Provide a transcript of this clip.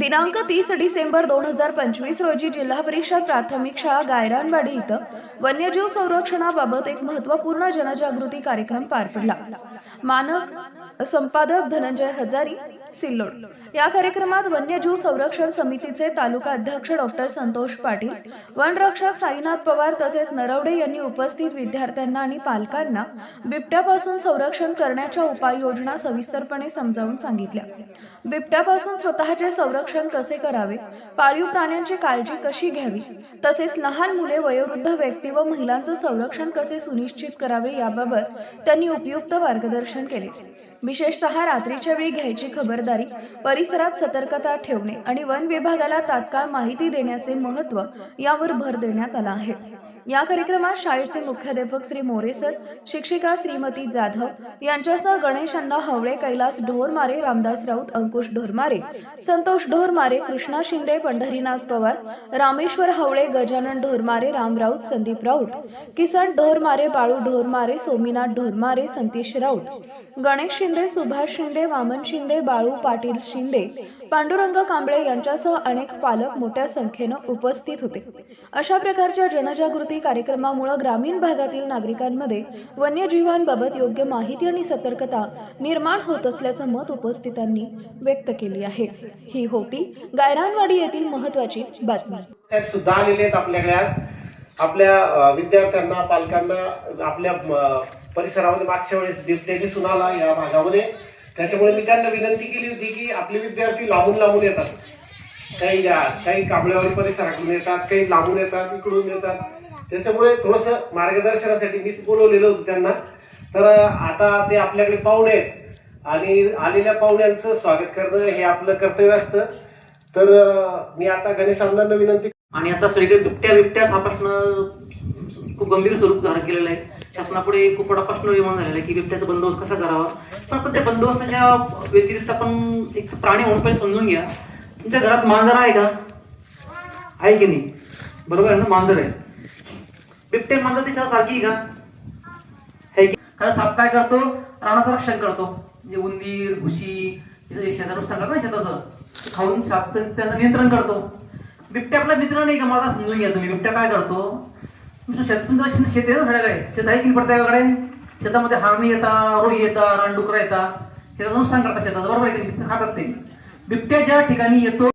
दिनांक 30 डिसेंबर 2025 रोजी जिल्हा परिषद प्राथमिक शाळा गायरानवाडी इथं वन्यजीव संरक्षणाबाबत एक महत्त्वपूर्ण जनजागृती कार्यक्रम पार पडला। मानक संपादक धनंजय हजारी, सिल्लोड। या कार्यक्रमात वन्यजीव संरक्षण समितीचे तालुका अध्यक्ष डॉक्टर संतोष पाटील, वनरक्षक साईनाथ पवार तसेच नरवडे यांनी उपस्थित विद्यार्थ्यांना आणि पालकांना बिबट्यापासून संरक्षण करण्याच्या उपाययोजना सविस्तरपणे समजावून सांगितल्या। बिबट्यापासून स्वतःचे संरक्षण कसे करावे, पाळीव प्राण्यांची काळजी कशी घ्यावी, तसेच लहान मुले, वयोवृद्ध व्यक्ती व महिलांचे संरक्षण कसे सुनिश्चित करावे याबाबत त्यांनी उपयुक्त मार्गदर्शन केले। विशेषतः रात्रीच्या वेळी घ्यायची खबरदारी, परिसरात सतर्कता ठेवणे आणि वन विभागाला तात्काळ माहिती देण्याचे महत्त्व यावर भर देण्यात आला आहे। या कार्यक्रमात शाळेचे मुख्याध्यापक श्री मोरे सर, शिक्षिका श्रीमती जाधव यांच्यासह गणेश अण्णा हवळे, कैलास ढोरमारे, रामदास राऊत, अंकुश ढोरमारे, संतोष ढोरमारे, कृष्णा शिंदे, पंढरीनाथ पवार, रामेश्वर हवळे, गजानन ढोरमारे, राम राऊत, संदीप राऊत, किसन ढोरमारे, बाळू ढोरमारे, सोमीनाथ ढोरमारे, संतीश राऊत, गणेश शिंदे, सुभाष शिंदे, वामन शिंदे, बाळू पाटील शिंदे, पांडुरंग कांबळे यांच्यासह अनेक पालक मोठ्या संख्येने उपस्थित होते। अशा प्रकारच्या जनजागृती कार्यक्रमामुळे ग्रामीण भागातील नागरिकांमध्ये वन्यजीवांबाबत योग्य माहिती आणि सतर्कता निर्माण होत असल्याचं मत उपस्थितांनी व्यक्त केले आहे। ही होती गायरानवाडी येथील महत्त्वाची बातमी। साहेब सुद्धा आलेले आहेत आपल्याकडे आज। आपल्या विद्यार्थ्यांना, पालकांना आपल्या परिसरामध्ये मागच्या वेळेस बिबट्या दिसून आला या भागामध्ये, त्याच्यामुळे मी त्यांना विनंती केली होती की आपले विद्यार्थी लांबून येतात, काही कांबळेवाडी परिसरातून येतात, काही लांबून येतात, इकडून येतात, त्याच्यामुळे थोडंसं मार्गदर्शनासाठी मीच बोलवलेलं होतं त्यांना। तर आता ते आपल्याकडे पाहुणे आहेत आणि आलेल्या पाहुण्यांचं स्वागत करणं हे आपलं कर्तव्य असतं। तर मी आता गणेश अण्णांना विनंती, आणि आता सगळीकडे बिबट्या हा प्रश्न खूप गंभीर स्वरूप धारण केलेला आहे। शासनापुढे खूप मोठा प्रश्न निर्माण झालेला आहे की बिबट्याचा बंदोबस्त कसा करावा। पण आपण त्या बंदोबस्ताच्या व्यतिरिक्त आपण एक प्राणी म्हणून पहिले समजून घ्या, तुमच्या घरात मांजर आहे का? आहे की नाही? बरोबर आहे ना, मांजर आहे। बिबट्या मांजर ती सारखी का? आहे की? कारण साप काय करतो? रानाचं रक्षण करतो, म्हणजे उंदीर, घुशी, शेतात नुकसान करतो ना शेताचं, खाऊन साप त्यांचं नियंत्रण करतो। बिबट्या आपला मित्र नाही का? मला समजून घ्या तुम्ही, बिबट्या काय करतो? तुमचं शेत आहे ना, सगळ्याकडे शेत आहे की प्रत्येकाकडे? शेतामध्ये हरणी येतात, रोळी येतात, रानडुकरं येतात, शेताचं नुकसान करतात, शेताचं बरोबर आहे की खातात ते। बिबट्या ज्या ठिकाणी येतो